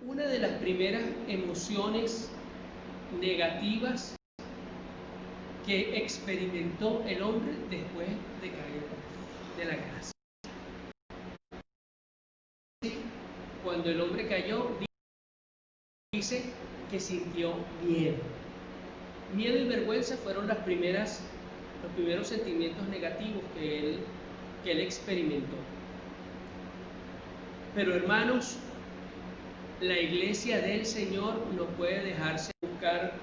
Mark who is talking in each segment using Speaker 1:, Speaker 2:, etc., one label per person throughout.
Speaker 1: una de las primeras emociones negativas que experimentó el hombre después de caer de la gracia. Cuando el hombre cayó, dice que sintió miedo. Miedo y vergüenza fueron los primeros sentimientos negativos que él experimentó. Pero hermanos, la iglesia del Señor no puede dejarse buscar.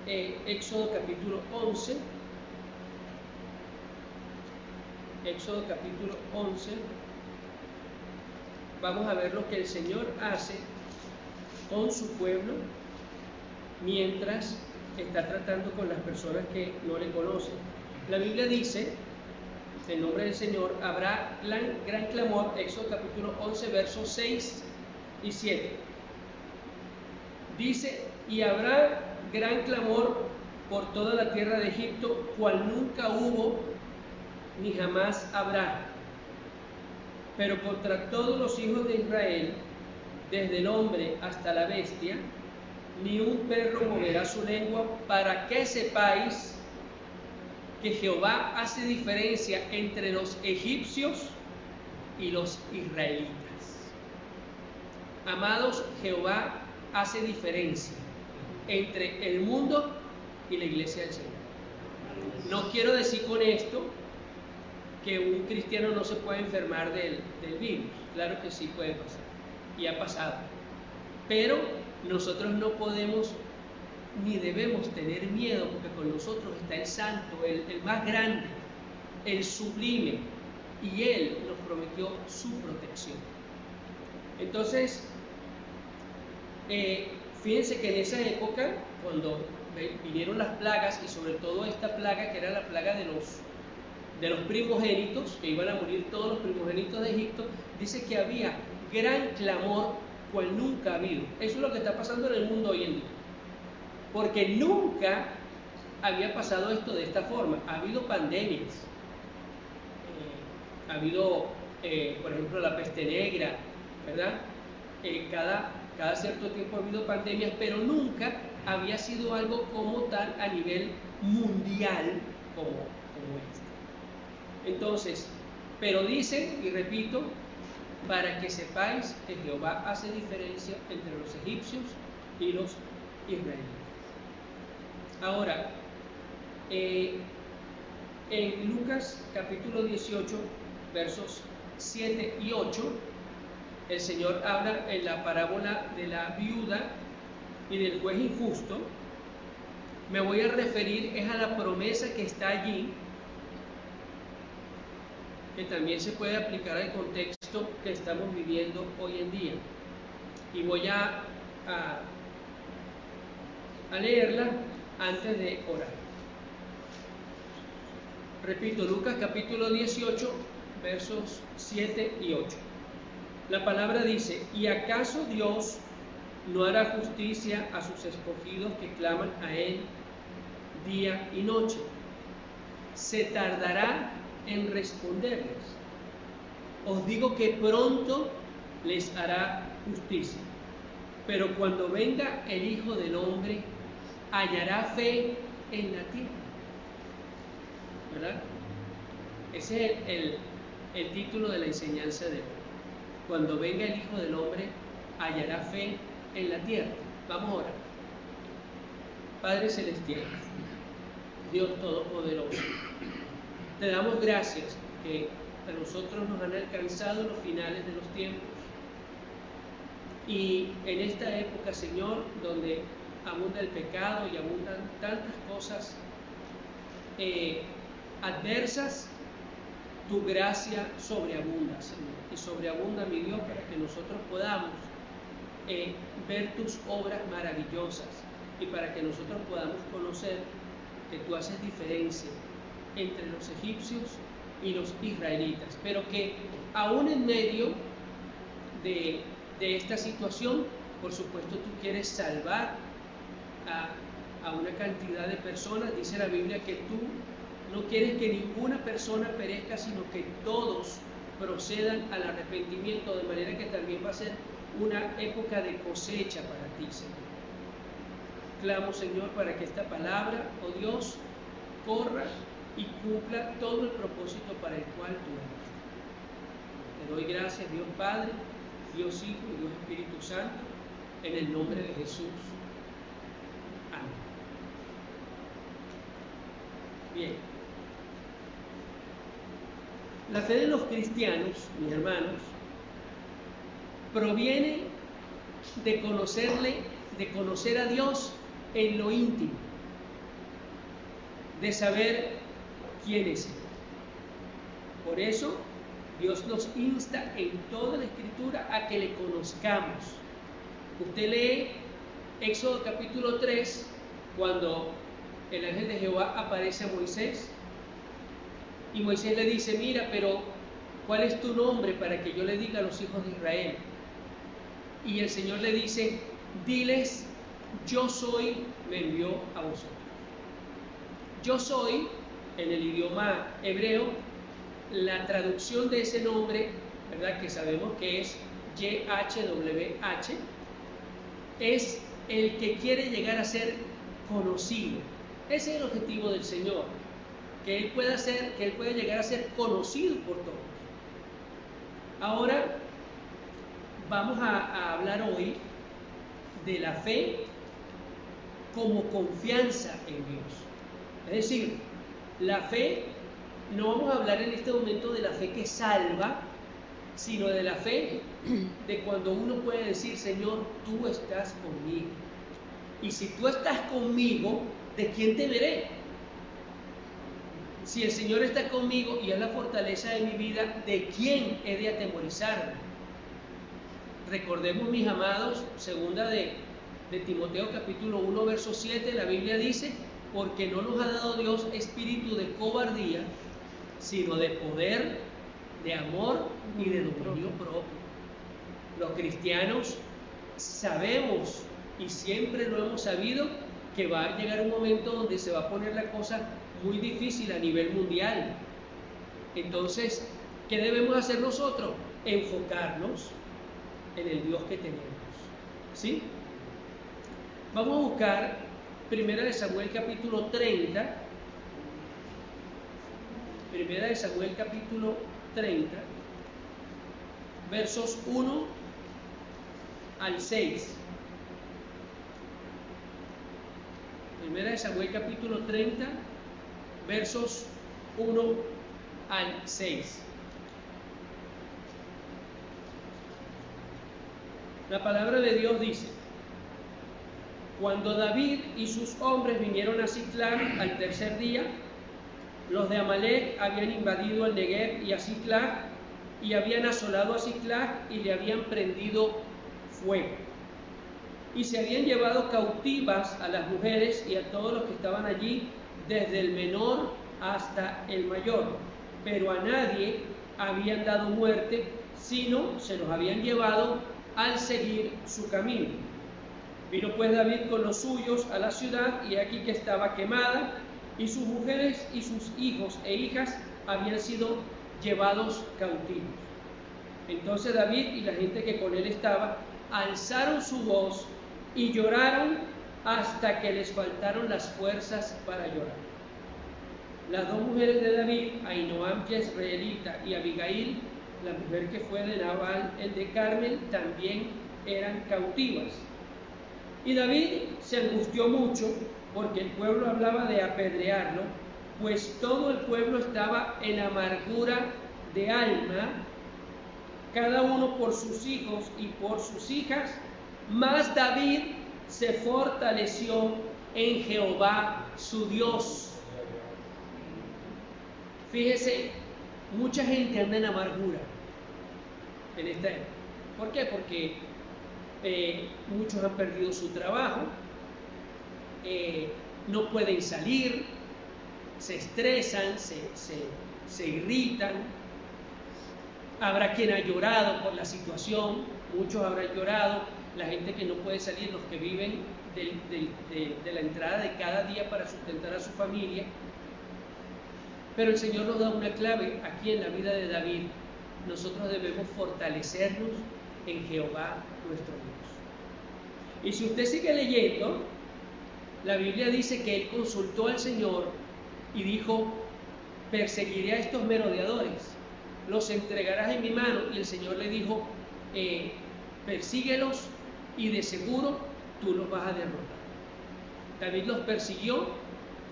Speaker 1: Éxodo capítulo 11. Éxodo capítulo 11. Vamos a ver lo que el Señor hace con su pueblo mientras está tratando con las personas que no le conocen. La Biblia dice, en nombre del Señor, habrá gran clamor, Éxodo capítulo 11, versos 6 y 7. Dice, y habrá gran clamor por toda la tierra de Egipto, cual nunca hubo ni jamás habrá. Pero contra todos los hijos de Israel, desde el hombre hasta la bestia, ni un perro moverá su lengua, para que sepáis que Jehová hace diferencia entre los egipcios y los israelitas. Amados, Jehová hace diferencia entre el mundo y la iglesia del Señor. No quiero decir con esto que un cristiano no se puede enfermar del virus. Claro que sí puede pasar, y ha pasado. Pero nosotros no podemos ni debemos tener miedo, porque con nosotros está el santo, el más grande, el sublime, y Él nos prometió su protección. Entonces, fíjense que en esa época, cuando vinieron las plagas, y sobre todo esta plaga que era la plaga de los primogénitos, que iban a morir todos los primogénitos de Egipto, dice que había gran clamor cual nunca ha habido. Eso es lo que está pasando en el mundo hoy en día, porque nunca había pasado esto de esta forma. Ha habido pandemias, ha habido, por ejemplo, la peste negra, ¿verdad? Cada cierto tiempo ha habido pandemias, pero nunca había sido algo como tal a nivel mundial como este. Entonces, pero dice, y repito, para que sepáis que Jehová hace diferencia entre los egipcios y los israelitas. Ahora, en Lucas capítulo 18, versos 7 y 8, el Señor habla en la parábola de la viuda y del juez injusto. Me voy a referir es a la promesa que está allí, que también se puede aplicar al contexto que estamos viviendo hoy en día. Y voy a leerla antes de orar. Repito, Lucas capítulo 18, versos 7 y 8. La palabra dice, ¿y acaso Dios no hará justicia a sus escogidos que claman a Él día y noche? ¿Se tardará en responderles? Os digo que pronto les hará justicia. Pero cuando venga el Hijo del Hombre, hallará fe en la tierra. ¿Verdad? Ese es el título de la enseñanza de hoy. Cuando venga el Hijo del Hombre, hallará fe en la tierra. Vamos a orar. Padre Celestial, Dios Todopoderoso, te damos gracias que a nosotros nos han alcanzado los finales de los tiempos. Y en esta época, Señor, donde abunda el pecado y abundan tantas cosas adversas, tu gracia sobreabunda, Señor, y sobreabunda, mi Dios, para que nosotros podamos ver tus obras maravillosas y para que nosotros podamos conocer que tú haces diferencia entre los egipcios y los israelitas, pero que aún en medio de esta situación, por supuesto, tú quieres salvar a una cantidad de personas. Dice la Biblia que tú no quieres que ninguna persona perezca, sino que todos procedan al arrepentimiento, de manera que también va a ser una época de cosecha para ti, Señor. Clamo, Señor, para que esta palabra, oh Dios, corra y cumpla todo el propósito para el cual tú eres. Te doy gracias, Dios Padre, Dios Hijo y Dios Espíritu Santo, en el nombre de Jesús. Amén. Bien. La fe de los cristianos, mis hermanos, proviene de conocer a Dios en lo íntimo, de saber quién es Él. Por eso, Dios nos insta en toda la Escritura a que le conozcamos. Usted lee Éxodo capítulo 3, cuando el ángel de Jehová aparece a Moisés, y Moisés le dice: mira, pero ¿cuál es tu nombre para que yo le diga a los hijos de Israel? Y el Señor le dice: diles, yo soy, me envió a vosotros. Yo soy, en el idioma hebreo, la traducción de ese nombre, ¿verdad?, que sabemos que es YHWH, es el que quiere llegar a ser conocido. Ese es el objetivo del Señor, que Él pueda llegar a ser conocido por todos. Ahora vamos a hablar hoy de la fe como confianza en Dios. Es decir, la fe, no vamos a hablar en este momento de la fe que salva, sino de la fe de cuando uno puede decir: Señor, tú estás conmigo. Y si tú estás conmigo, ¿de quién temeré? Si el Señor está conmigo y es la fortaleza de mi vida, ¿de quién he de atemorizarme? Recordemos, mis amados, segunda de Timoteo capítulo 1, verso 7, la Biblia dice: porque no nos ha dado Dios espíritu de cobardía, sino de poder, de amor y de dominio propio. Los cristianos sabemos, y siempre lo hemos sabido, que va a llegar un momento donde se va a poner la cosa muy difícil a nivel mundial. Entonces, ¿qué debemos hacer nosotros? Enfocarnos en el Dios que tenemos, ¿sí? Vamos a buscar Primera de Samuel capítulo 30. Primera de Samuel capítulo 30, versos 1 al 6. Primera de Samuel capítulo 30, versos 1 al 6. La palabra de Dios dice: cuando David y sus hombres vinieron a Siclag al tercer día, los de Amalec habían invadido el Negev y a Siclag, y habían asolado a Siclag y le habían prendido fuego. Y se habían llevado cautivas a las mujeres y a todos los que estaban allí, desde el menor hasta el mayor, pero a nadie habían dado muerte, sino se los habían llevado al seguir su camino. Vino pues David con los suyos a la ciudad, y aquí que estaba quemada, y sus mujeres y sus hijos e hijas habían sido llevados cautivos. Entonces David y la gente que con él estaba alzaron su voz y lloraron hasta que les faltaron las fuerzas para llorar. Las dos mujeres de David, Ahinoam Jezreelita y Abigail, la mujer que fue de Nabal el de Carmel, también eran cautivas. Y David se angustió mucho porque el pueblo hablaba de apedrearlo, pues todo el pueblo estaba en amargura de alma, cada uno por sus hijos y por sus hijas, mas David se fortaleció en Jehová su Dios. Fíjese, mucha gente anda en amargura en esta época. ¿Por qué? Porque muchos han perdido su trabajo, no pueden salir, se estresan, se irritan. Habrá quien ha llorado por la situación, muchos habrán llorado, la gente que no puede salir, los que viven de la entrada de cada día para sustentar a su familia. Pero el Señor nos da una clave aquí en la vida de David. Nosotros debemos fortalecernos en Jehová nuestro Dios. Y si usted sigue leyendo, la Biblia dice que él consultó al Señor y dijo: perseguiré a estos merodeadores, los entregarás en mi mano. Y el Señor le dijo: persíguelos y de seguro tú los vas a derrotar. David los persiguió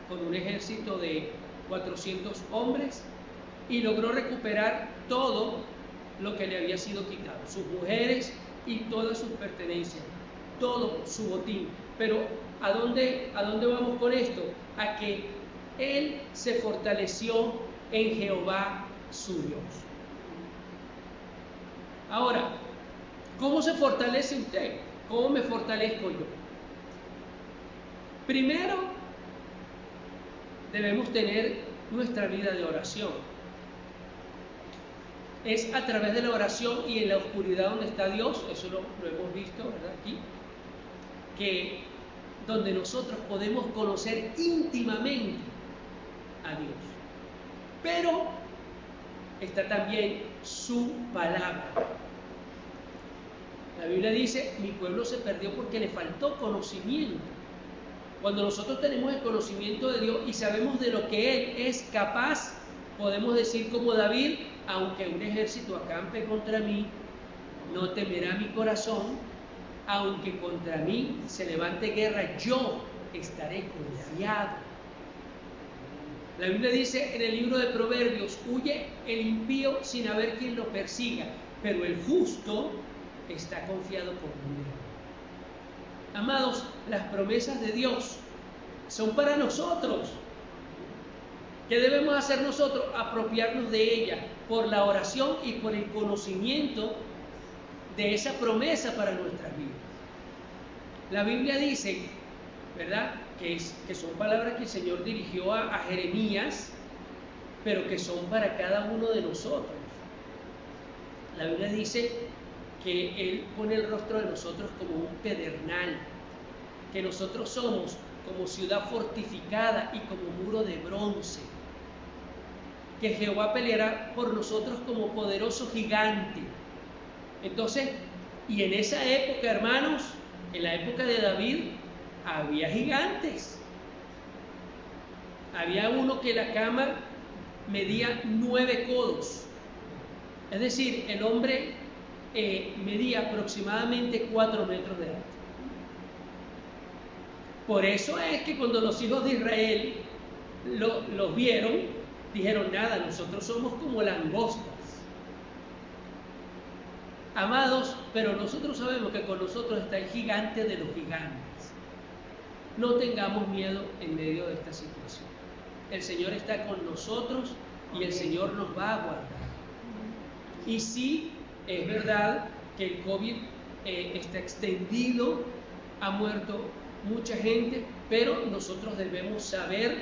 Speaker 1: con un ejército de 400 hombres y logró recuperar todo lo que le había sido quitado, sus mujeres y todas sus pertenencias, todo su botín. Pero ¿a dónde vamos con esto? A que él se fortaleció en Jehová su Dios. Ahora, ¿cómo se fortalece usted? ¿Cómo me fortalezco yo? Primero, debemos tener nuestra vida de oración. Es a través de la oración y en la oscuridad donde está Dios, eso lo hemos visto, ¿verdad? Aquí, que donde nosotros podemos conocer íntimamente a Dios. Pero está también su palabra. La Biblia dice: mi pueblo se perdió porque le faltó conocimiento. Cuando nosotros tenemos el conocimiento de Dios y sabemos de lo que Él es capaz, podemos decir como David: aunque un ejército acampe contra mí, no temerá mi corazón, aunque contra mí se levante guerra, yo estaré confiado. La Biblia dice en el libro de Proverbios: huye el impío sin haber quien lo persiga, pero el justo está confiado con Dios. Amados, las promesas de Dios son para nosotros. ¿Qué debemos hacer nosotros? Apropiarnos de ellas por la oración y por el conocimiento de esa promesa para nuestras vidas. La Biblia dice, ¿verdad?, que son palabras que el Señor dirigió a Jeremías, pero que son para cada uno de nosotros. La Biblia dice que Él pone el rostro de nosotros como un pedernal, que nosotros somos como ciudad fortificada y como muro de bronce, que Jehová peleará por nosotros como poderoso gigante. Entonces, y en esa época, hermanos, en la época de David, había gigantes. Había uno que la cama medía 9 codos. Es decir, el hombre medía aproximadamente 4 metros de alto. Por eso es que cuando los hijos de Israel los vieron, dijeron: nada, nosotros somos como langostas. Amados, pero nosotros sabemos que con nosotros está el gigante de los gigantes. No tengamos miedo en medio de esta situación. El Señor está con nosotros y el Señor nos va a guardar. Y sí, es verdad que el COVID está extendido, ha muerto mucha gente, pero nosotros debemos saber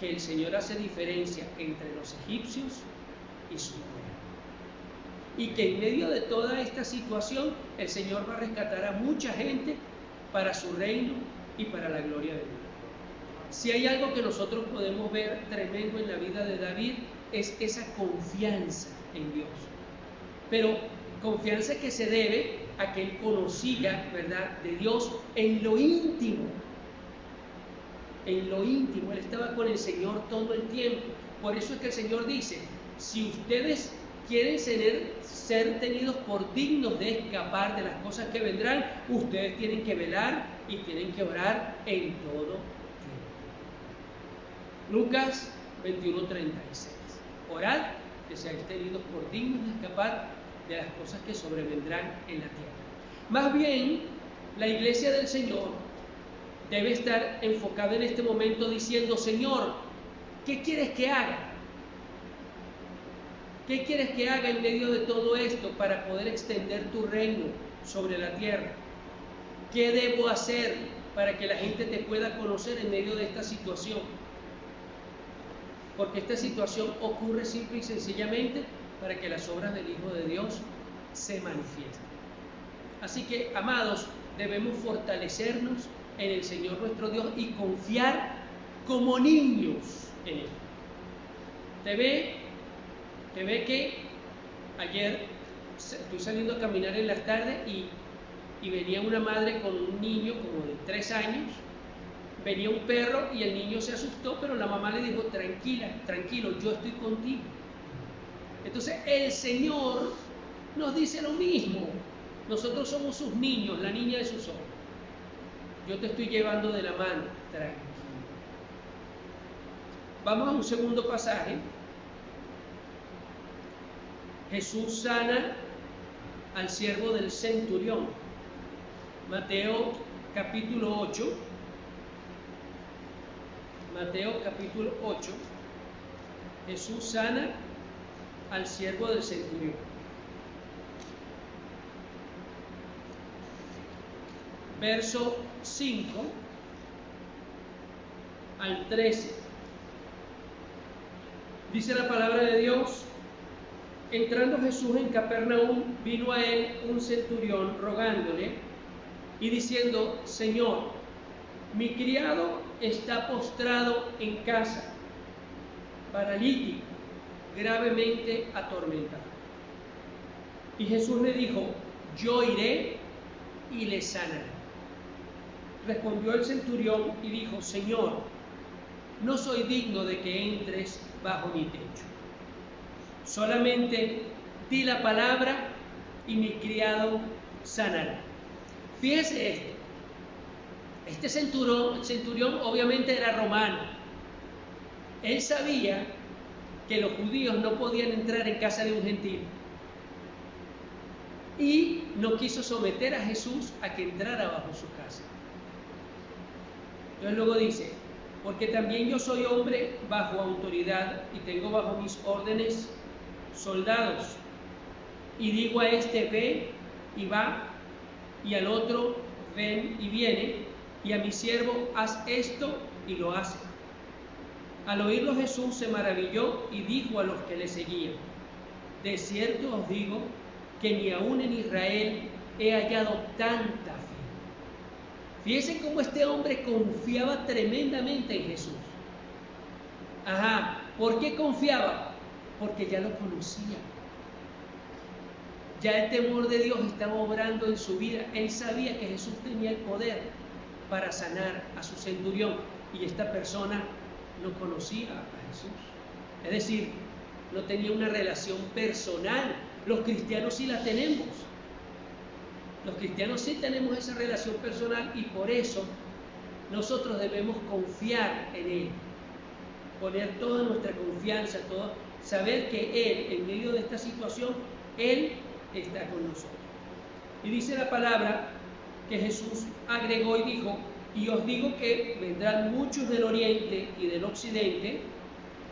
Speaker 1: que el Señor hace diferencia entre los egipcios y su pueblo. Y que en medio de toda esta situación, el Señor va a rescatar a mucha gente para su reino y para la gloria de Dios. Si hay algo que nosotros podemos ver tremendo en la vida de David, es esa confianza en Dios. Pero confianza que se debe a que él conocía, ¿verdad?, de Dios en lo íntimo. En lo íntimo, él estaba con el Señor todo el tiempo. Por eso es que el Señor dice: si ustedes quieren ser tenidos por dignos de escapar de las cosas que vendrán, ustedes tienen que velar y tienen que orar en todo tiempo. Lucas 21:36. Orad que seáis tenidos por dignos de escapar de las cosas que sobrevendrán en la tierra. Más bien, la iglesia del Señor debe estar enfocada en este momento diciendo: Señor, ¿qué quieres que haga? ¿Qué quieres que haga en medio de todo esto para poder extender tu reino sobre la tierra? ¿Qué debo hacer para que la gente te pueda conocer en medio de esta situación? Porque esta situación ocurre simple y sencillamente para que las obras del Hijo de Dios se manifiesten. Así que, amados, debemos fortalecernos en el Señor nuestro Dios y confiar como niños en Él. Te ve que ayer estoy saliendo a caminar en la tarde y y venía una madre con un niño como de 3 años, venía un perro y el niño se asustó, pero la mamá le dijo, tranquila, tranquilo, yo estoy contigo. Entonces el Señor nos dice lo mismo. Nosotros somos sus niños, la niña de sus ojos. Yo te estoy llevando de la mano, tranquilo. Vamos a un segundo pasaje. Jesús sana al siervo del centurión. Mateo capítulo 8. Mateo capítulo 8. Jesús sana al siervo del centurión. Verso 5 al 13. Dice la palabra de Dios: entrando Jesús en Capernaum, vino a él un centurión rogándole y diciendo: Señor, mi criado está postrado en casa, paralítico, gravemente atormentado. Y Jesús le dijo: yo iré y le sanaré. Respondió el centurión y dijo: Señor, no soy digno de que entres bajo mi techo. Solamente di la palabra y mi criado sanará. Fíjese esto. Este centurión obviamente era romano. Él sabía que los judíos no podían entrar en casa de un gentil. Y no quiso someter a Jesús a que entrara bajo su casa. Entonces luego dice: porque también yo soy hombre bajo autoridad y tengo bajo mis órdenes soldados. Y digo a este: ve y va, y al otro: ven y viene, y a mi siervo: haz esto, y lo hace. Al oírlo Jesús se maravilló y dijo a los que le seguían: de cierto os digo que ni aún en Israel he hallado tanta fe. Fíjense cómo este hombre confiaba tremendamente en Jesús. ¿Por qué confiaba? Porque ya lo conocía. Ya el temor de Dios estaba obrando en su vida. Él sabía que Jesús tenía el poder para sanar a su centurión, y esta persona no conocía a Jesús. Es decir, no tenía una relación personal. Los cristianos sí la tenemos. Los cristianos sí tenemos esa relación personal, y por eso nosotros debemos confiar en Él, poner toda nuestra confianza, saber que Él, en medio de esta situación, Él está con nosotros. Y dice la palabra que Jesús agregó y dijo: y os digo que vendrán muchos del oriente y del occidente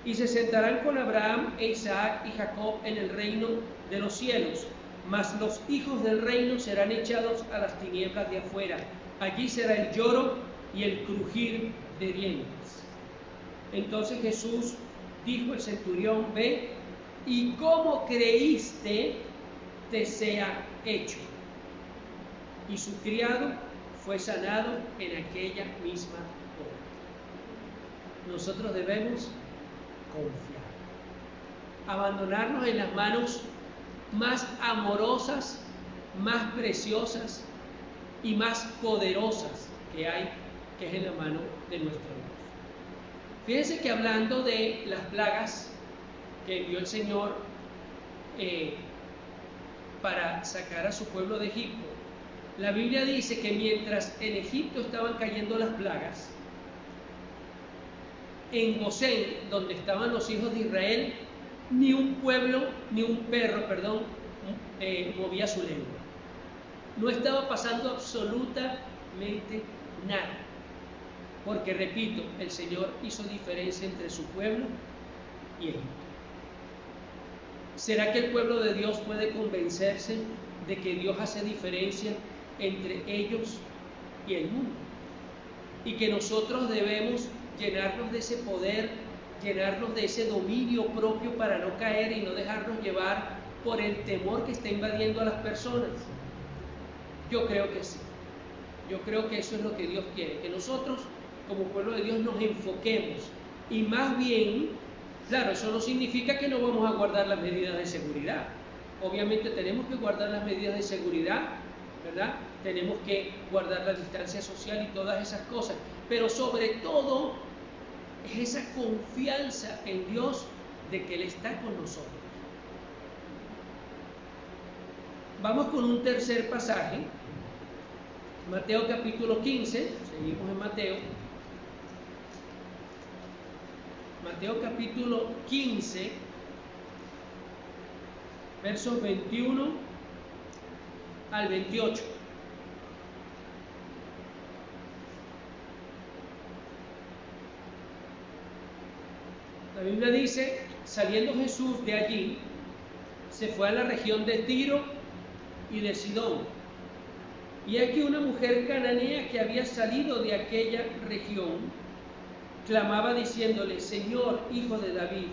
Speaker 1: y se sentarán con Abraham e Isaac y Jacob en el reino de los cielos, mas los hijos del reino serán echados a las tinieblas de afuera. Allí será el lloro y el crujir de dientes. Entonces Jesús dijo al centurión: ve, y como creíste te sea hecho. Y su criado fue sanado en aquella misma hora. Nosotros debemos confiar, abandonarnos en las manos más amorosas, más preciosas y más poderosas que hay, que es en la mano de nuestro Dios. Fíjense que hablando de las plagas que envió el Señor para sacar a su pueblo de Egipto, la Biblia dice que mientras en Egipto estaban cayendo las plagas, en Gosén, donde estaban los hijos de Israel, ni un perro movía su lengua. No estaba pasando absolutamente nada. Porque, repito, el Señor hizo diferencia entre su pueblo y Egipto. ¿Será que el pueblo de Dios puede convencerse de que Dios hace diferencia entre ellos y el mundo? Y que nosotros debemos llenarnos de ese poder, llenarnos de ese dominio propio para no caer y no dejarnos llevar por el temor que está invadiendo a las personas. Yo creo que sí. Yo creo que eso es lo que Dios quiere, que nosotros como pueblo de Dios nos enfoquemos, y más bien, claro, eso no significa que no vamos a guardar las medidas de seguridad. Obviamente tenemos que guardar las medidas de seguridad, ¿verdad? tenemos que guardar la distancia social y todas esas cosas, pero sobre todo es esa confianza en Dios de que Él está con nosotros. Vamos con un tercer pasaje, Mateo capítulo 15, seguimos en Mateo. Mateo capítulo 15, versos 21 al 28. La Biblia dice, saliendo Jesús de allí, se fue a la región de Tiro y de Sidón. Y aquí una mujer cananea que había salido de aquella región, clamaba diciéndole, Señor, hijo de David,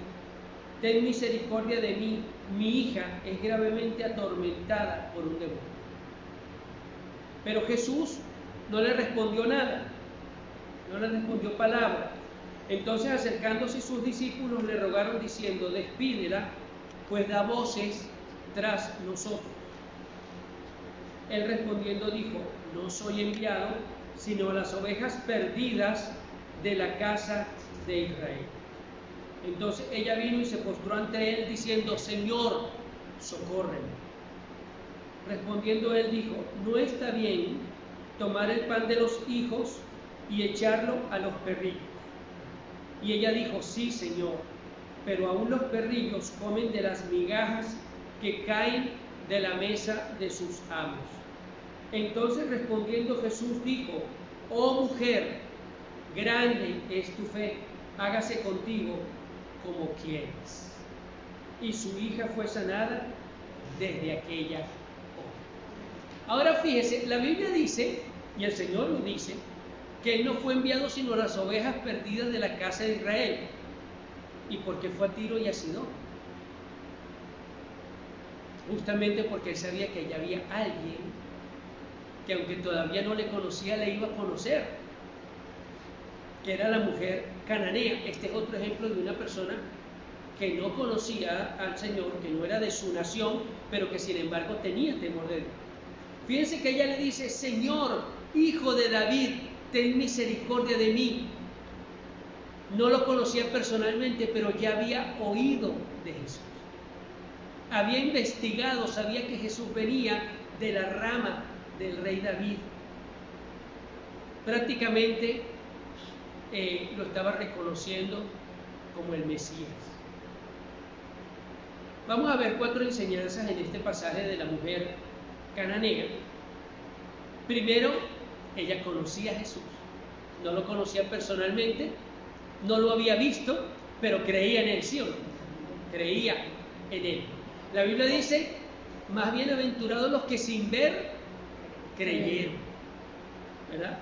Speaker 1: ten misericordia de mí, mi hija es gravemente atormentada por un demonio. Pero Jesús no le respondió nada, no le respondió palabra. Entonces acercándose sus discípulos le rogaron diciendo, despídela, pues da voces tras nosotros. Él respondiendo dijo, no soy enviado, sino a las ovejas perdidas de la casa de Israel. Entonces ella vino y se postró ante él diciendo, Señor, socórreme. Respondiendo él dijo, no está bien tomar el pan de los hijos y echarlo a los perrillos. Y ella dijo, sí, Señor, pero aún los perrillos comen de las migajas que caen de la mesa de sus amos. Entonces respondiendo Jesús dijo, oh mujer, grande es tu fe, hágase contigo como quieres. Y su hija fue sanada desde aquella hora. Ahora fíjese, la Biblia dice, y el Señor lo dice, que Él no fue enviado sino a las ovejas perdidas de la casa de Israel. ¿Y por qué fue a Tiro y a Sidón? Justamente porque Él sabía que allá había alguien que aunque todavía no le conocía, le iba a conocer, que era la mujer cananea. Este es otro ejemplo de una persona que no conocía al Señor, que no era de su nación, pero que sin embargo tenía temor de Dios. Fíjense que ella le dice, Señor, hijo de David, ten misericordia de mí. No lo conocía personalmente, pero ya había oído de Jesús. Había investigado, sabía que Jesús venía de la rama del rey David. Prácticamente lo estaba reconociendo como el Mesías. Vamos a ver 4 enseñanzas en este pasaje de la mujer cananea. Primero, ella conocía a Jesús. No lo conocía personalmente, no lo había visto, pero creía en él, ¿sí o no? Creía en él. La Biblia dice, más bienaventurados los que sin ver creyeron, ¿verdad?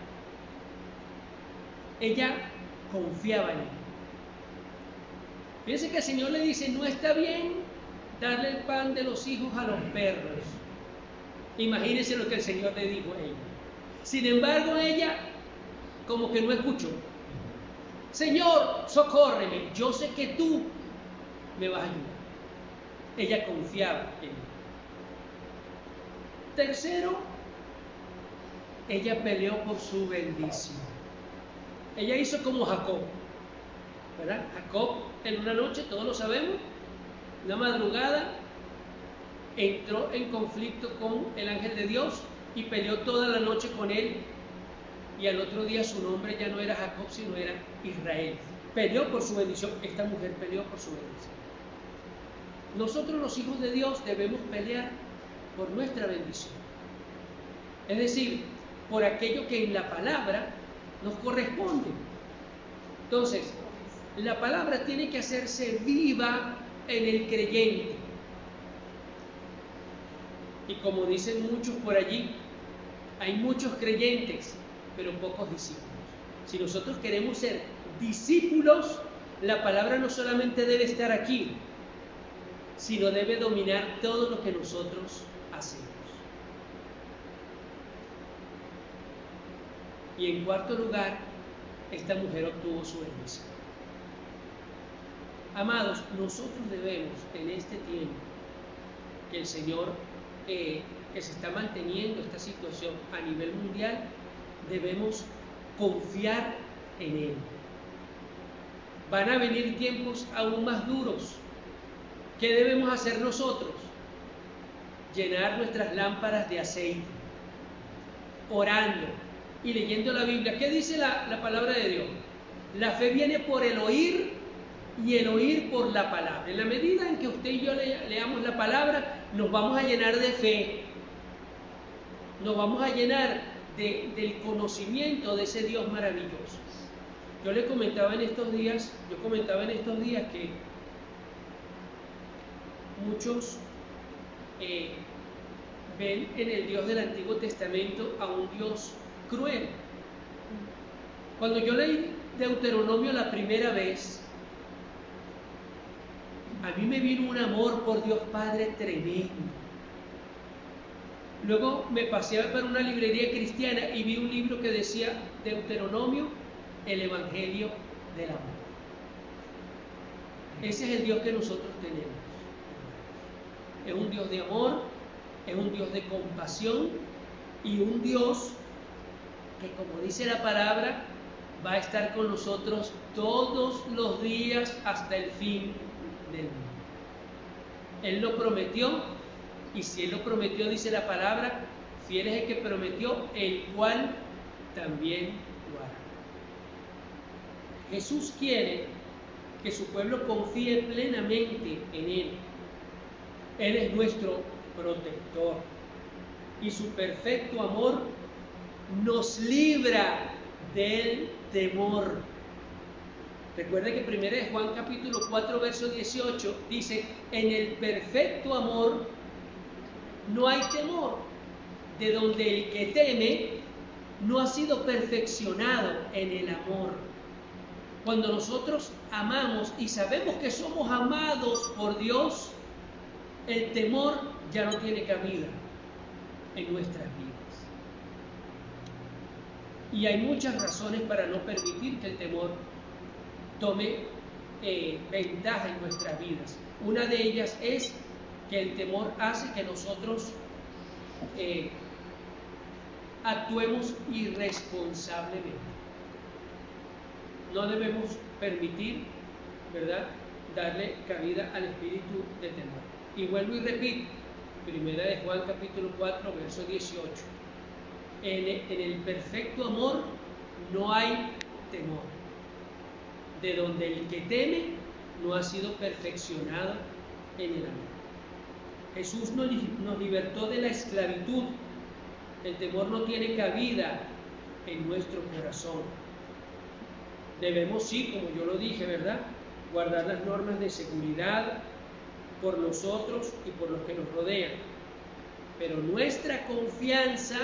Speaker 1: Ella confiaba en él. Fíjense que el Señor le dice, no está bien darle el pan de los hijos a los perros. Imagínense lo que el Señor le dijo a ella. Sin embargo, ella como que no escuchó. Señor, socórreme, yo sé que tú me vas a ayudar. Ella confiaba en él. Tercero, ella peleó por su bendición. Ella hizo como Jacob, ¿verdad? Jacob en una noche, todos lo sabemos, una madrugada, entró en conflicto con el ángel de Dios y peleó toda la noche con él. Y al otro día su nombre ya no era Jacob, sino era Israel. Peleó por su bendición. Esta mujer peleó por su bendición. Nosotros los hijos de Dios debemos pelear por nuestra bendición. Es decir, por aquello que en la palabra nos corresponde. Entonces, la palabra tiene que hacerse viva en el creyente. Y como dicen muchos por allí, hay muchos creyentes, pero pocos discípulos. Si nosotros queremos ser discípulos, la palabra no solamente debe estar aquí, sino debe dominar todo lo que nosotros hacemos. Y en cuarto lugar, esta mujer obtuvo su bendición. Amados, nosotros debemos en este tiempo que el Señor que se está manteniendo esta situación a nivel mundial, debemos confiar en Él. Van a venir tiempos aún más duros. ¿Qué debemos hacer nosotros? Llenar nuestras lámparas de aceite, orando y leyendo la Biblia. ¿Qué dice la palabra de Dios? La fe viene por el oír y el oír por la palabra. En la medida en que usted y yo leamos la palabra, nos vamos a llenar de fe, nos vamos a llenar del conocimiento de ese Dios maravilloso. Yo comentaba en estos días que muchos ven en el Dios del Antiguo Testamento a un Dios cruel. Cuando yo leí Deuteronomio la primera vez, a mí me vino un amor por Dios Padre tremendo. Luego me pasé por una librería cristiana y vi un libro que decía Deuteronomio, el Evangelio del amor. Ese es el Dios que nosotros tenemos. Es un Dios de amor, es un Dios de compasión y un Dios que, como dice la palabra, va a estar con nosotros todos los días hasta el fin del mundo. Él lo prometió, y si Él lo prometió, dice la palabra, fiel es el que prometió, el cual también lo hará. Jesús quiere que su pueblo confíe plenamente en Él. Él es nuestro protector y su perfecto amor nos libra del temor. Recuerda que 1 Juan capítulo 4 verso 18 dice: en el perfecto amor no hay temor, de donde el que teme no ha sido perfeccionado en el amor. Cuando nosotros amamos y sabemos que somos amados por Dios, el temor ya no tiene cabida en nuestras vidas. Y hay muchas razones para no permitir que el temor tome ventaja en nuestras vidas. Una de ellas es que el temor hace que nosotros actuemos irresponsablemente. No debemos permitir, ¿verdad?, darle cabida al espíritu de temor. Y vuelvo y repito, 1 Juan capítulo 4 verso 18. En el perfecto amor no hay temor, de donde el que teme no ha sido perfeccionado en el amor. Jesús nos libertó de la esclavitud. El temor no tiene cabida en nuestro corazón. Debemos, sí, como yo lo dije, ¿verdad?, guardar las normas de seguridad por nosotros y por los que nos rodean. Pero nuestra confianza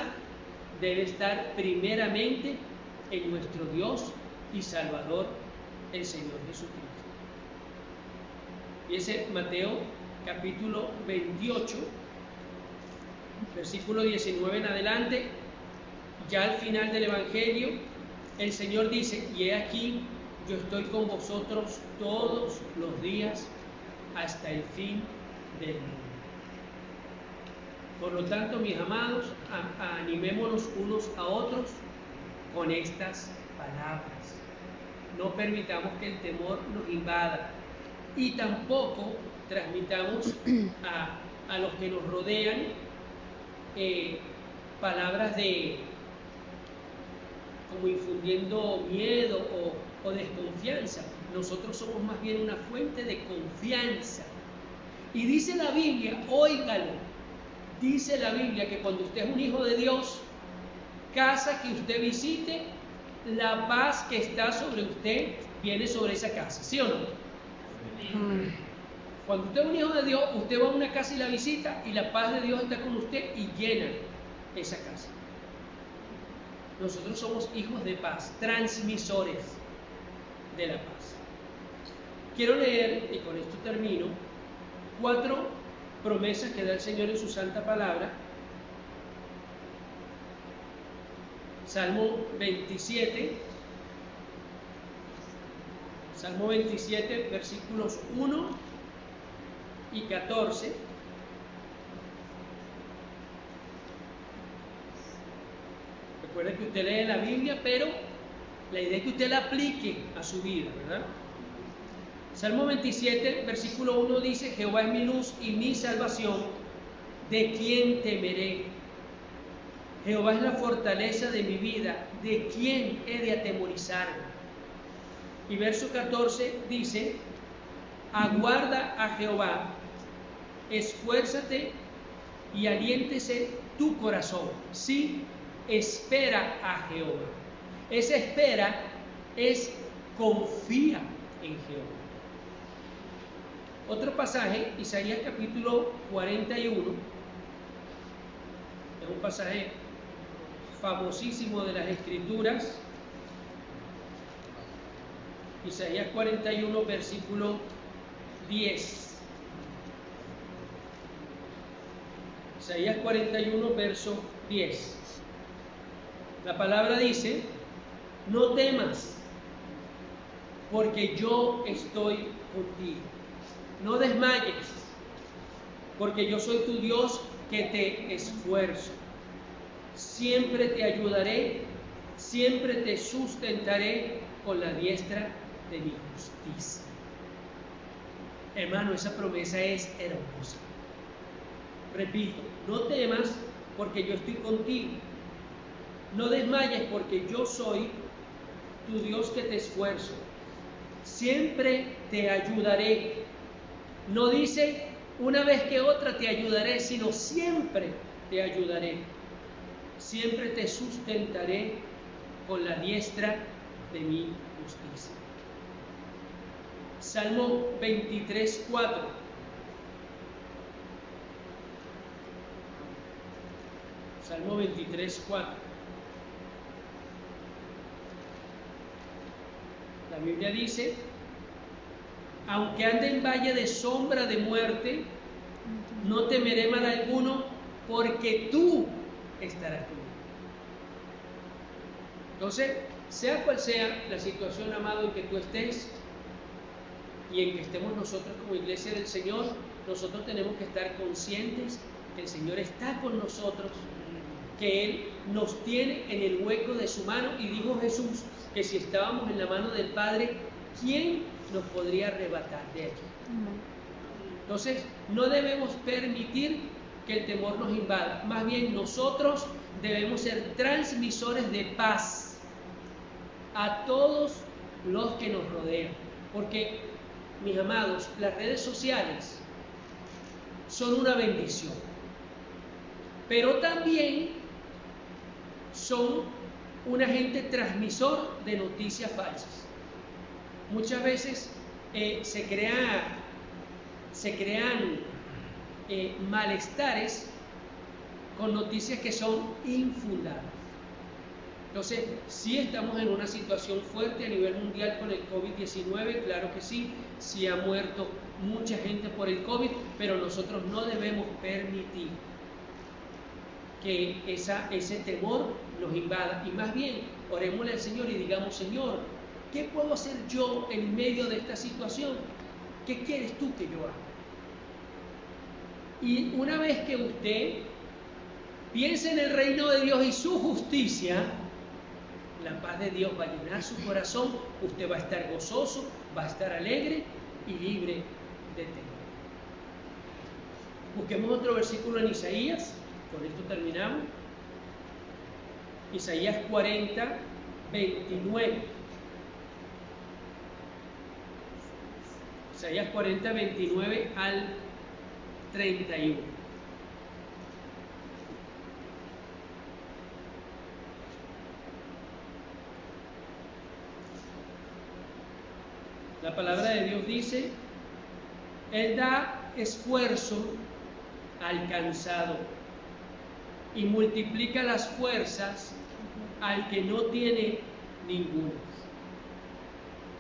Speaker 1: debe estar primeramente en nuestro Dios y Salvador, el Señor Jesucristo. Y ese Mateo capítulo 28, versículo 19 en adelante, ya al final del Evangelio, el Señor dice: y he aquí, yo estoy con vosotros todos los días hasta el fin del mundo. Por lo tanto, mis amados, animémonos unos a otros con estas palabras. No permitamos que el temor nos invada y tampoco transmitamos a los que nos rodean palabras como infundiendo miedo o desconfianza. Nosotros somos más bien una fuente de confianza. Y dice la Biblia, óigalo, dice la Biblia que cuando usted es un hijo de Dios, casa que usted visite, la paz que está sobre usted viene sobre esa casa, ¿sí o no? Cuando usted es un hijo de Dios, usted va a una casa y la visita y la paz de Dios está con usted y llena esa casa. Nosotros somos hijos de paz, transmisores de la paz. Quiero leer, y con esto termino, 4 promesas que da el Señor en su santa palabra. Salmo 27, versículos 1 y 14. Recuerde que usted lee la Biblia, pero la idea es que usted la aplique a su vida, ¿verdad? Salmo 27, versículo 1 dice: Jehová es mi luz y mi salvación, ¿de quién temeré? Jehová es la fortaleza de mi vida, ¿de quién he de atemorizarme? Y verso 14 dice: aguarda a Jehová, esfuérzate y aliéntese tu corazón. Sí, espera a Jehová. Esa espera es confía en Jehová. Otro pasaje, Isaías capítulo 41, es un pasaje famosísimo de las Escrituras. Isaías 41, versículo 10. Isaías 41, verso 10. La palabra dice: no temas, porque yo estoy contigo. No desmayes, porque yo soy tu Dios que te esfuerzo. Siempre te ayudaré, siempre te sustentaré con la diestra de mi justicia. Hermano, esa promesa es hermosa. Repito, no temas porque yo estoy contigo. No desmayes porque yo soy tu Dios que te esfuerzo. Siempre te ayudaré. No dice una vez que otra te ayudaré, sino siempre te ayudaré. Siempre te sustentaré con la diestra de mi justicia. Salmo 23, 4. Salmo 23, 4. La Biblia dice: aunque ande en valle de sombra de muerte, no temeré mal alguno, porque tú estarás conmigo. Entonces, sea cual sea la situación, amado, en que tú estés y en que estemos nosotros como iglesia del Señor, nosotros tenemos que estar conscientes que el Señor está con nosotros, que Él nos tiene en el hueco de su mano, y dijo Jesús que si estábamos en la mano del Padre, ¿quién nos podría arrebatar de allí? Entonces, no debemos permitir que el temor nos invada. Más bien, nosotros debemos ser transmisores de paz a todos los que nos rodean. Porque, mis amados, las redes sociales son una bendición, pero también son un agente transmisor de noticias falsas. Muchas veces se crean malestares con noticias que son infundadas. Entonces, sí estamos en una situación fuerte a nivel mundial con el COVID-19, claro que sí, sí ha muerto mucha gente por el COVID, pero nosotros no debemos permitir que ese temor nos invada, y más bien orémosle al Señor y digamos: Señor, ¿qué puedo hacer yo en medio de esta situación? ¿Qué quieres tú que yo haga? Y una vez que usted piense en el reino de Dios y su justicia, la paz de Dios va a llenar su corazón, usted va a estar gozoso, va a estar alegre y libre de temor. Busquemos otro versículo en Isaías, con esto terminamos. Isaías 40, 29. Isaías 40, 29 al 31. La palabra de Dios dice: Él da esfuerzo al cansado y multiplica las fuerzas al que no tiene ninguna.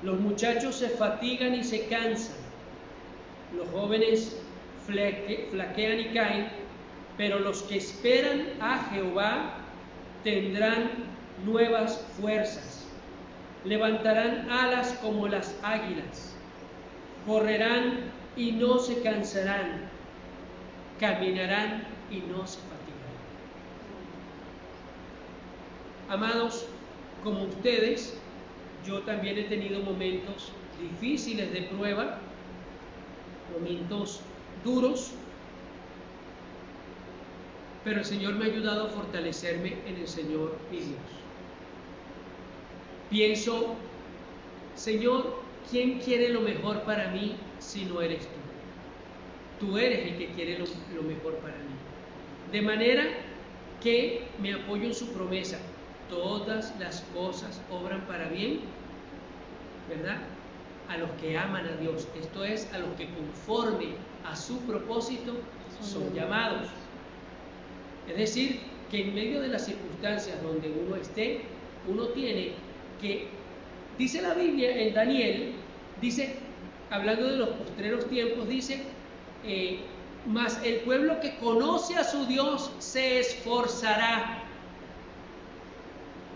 Speaker 1: Los muchachos se fatigan y se cansan, los jóvenes flaquean y caen, pero los que esperan a Jehová tendrán nuevas fuerzas, levantarán alas como las águilas, correrán y no se cansarán, caminarán y no se fatigarán. Amados, como ustedes, yo también he tenido momentos difíciles de prueba, momentos duros, pero el Señor me ha ayudado a fortalecerme en el Señor mi Dios. Pienso, Señor, ¿quién quiere lo mejor para mí si no eres tú? Tú eres el que quiere lo mejor para mí. De manera que me apoyo en su promesa. Todas las cosas obran para bien, ¿verdad? A los que aman a Dios. Esto es, a los que conforme a su propósito son llamados. Es decir, que en medio de las circunstancias donde uno esté, uno tiene que, dice la Biblia en Daniel, dice, hablando de los postreros tiempos, dice, mas el pueblo que conoce a su Dios se esforzará.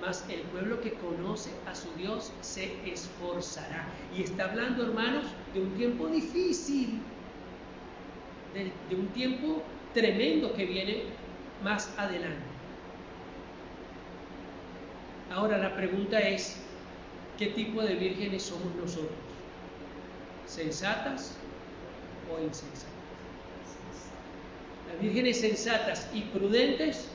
Speaker 1: Mas el pueblo que conoce a su Dios se esforzará. Y está hablando, hermanos, de un tiempo difícil, de un tiempo tremendo que viene más adelante. Ahora la pregunta es, ¿qué tipo de vírgenes somos nosotros? ¿Sensatas o insensatas? Las vírgenes sensatas y prudentes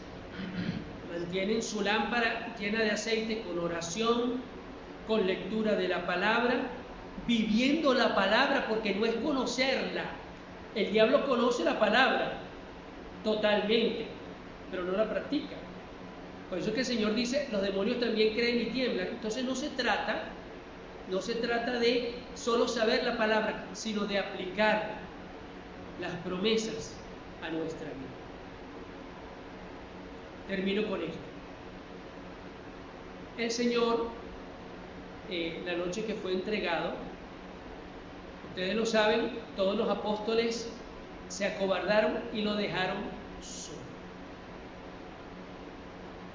Speaker 1: mantienen su lámpara llena de aceite con oración, con lectura de la palabra, viviendo la palabra, porque no es conocerla. El diablo conoce la palabra totalmente, pero no la practica. Por eso es que el Señor dice, los demonios también creen y tiemblan. Entonces no se trata de solo saber la palabra, sino de aplicar las promesas a nuestra vida. Termino con esto. El Señor, la noche que fue entregado, ustedes lo saben, todos los apóstoles se acobardaron y lo dejaron solo.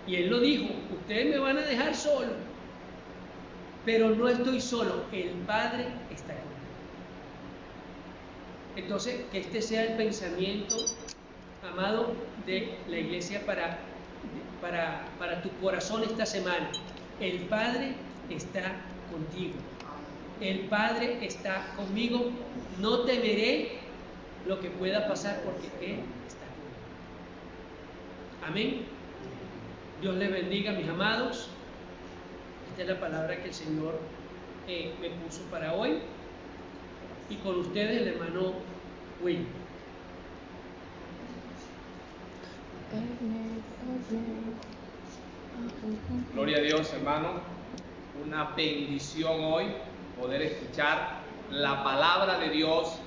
Speaker 1: Y Él lo dijo, ustedes me van a dejar solo, pero no estoy solo, el Padre está conmigo. Entonces, que este sea el pensamiento, amado, de la iglesia para tu corazón esta semana. El Padre está contigo. El Padre está conmigo. No temeré lo que pueda pasar porque Él está conmigo. Amén. Dios les bendiga, mis amados. Esta es la palabra que el Señor me puso para hoy. Y con ustedes el hermano Will.
Speaker 2: Gloria a Dios, hermano. Una bendición hoy poder escuchar la palabra de Dios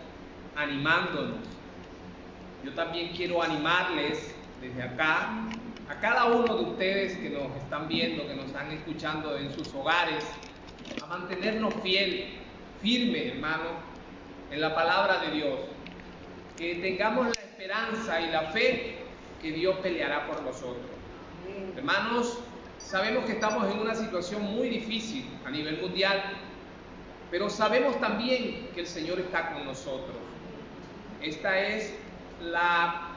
Speaker 2: animándonos. Yo también quiero animarles desde acá a cada uno de ustedes que nos están viendo, que nos están escuchando en sus hogares, a mantenernos firme, hermano, en la palabra de Dios. Que tengamos la esperanza y la fe que Dios peleará por nosotros. Hermanos, sabemos que estamos en una situación muy difícil a nivel mundial, pero sabemos también que el Señor está con nosotros. Esta es la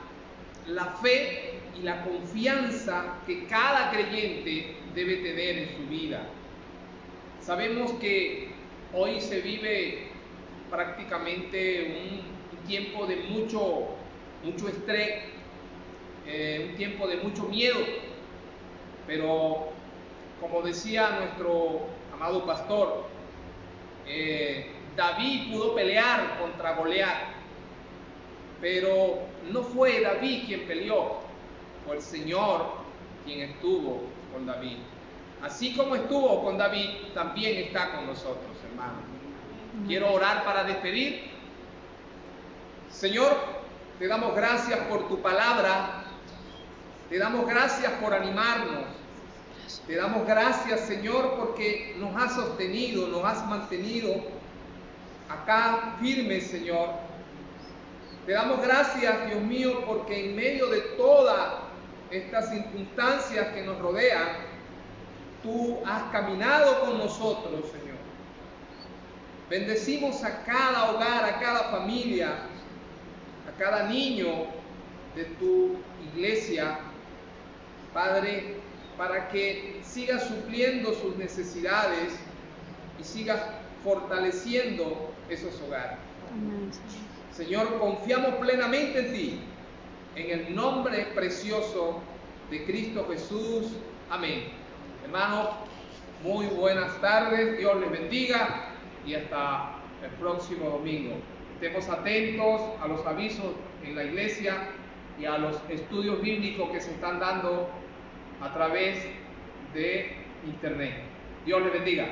Speaker 2: fe y la confianza que cada creyente debe tener en su vida. Sabemos que hoy se vive prácticamente un tiempo de mucho estrés, un tiempo de mucho miedo, pero como decía nuestro amado pastor, David pudo pelear contra Goliat, pero no fue David quien peleó, fue el Señor quien estuvo con David. Así como estuvo con David, también está con nosotros, hermanos. Quiero orar para despedir. Señor, te damos gracias por tu palabra. Te damos gracias por animarnos. Te damos gracias, Señor, porque nos has sostenido, nos has mantenido acá firmes, Señor. Te damos gracias, Dios mío, porque en medio de todas estas circunstancias que nos rodean, tú has caminado con nosotros, Señor. Bendecimos a cada hogar, a cada familia, a cada niño de tu iglesia. Padre, para que siga supliendo sus necesidades y siga fortaleciendo esos hogares. Señor, confiamos plenamente en ti, en el nombre precioso de Cristo Jesús. Amén. Hermanos, muy buenas tardes, Dios les bendiga y hasta el próximo domingo. Estemos atentos a los avisos en la iglesia y a los estudios bíblicos que se están dando a través de internet. Dios les bendiga.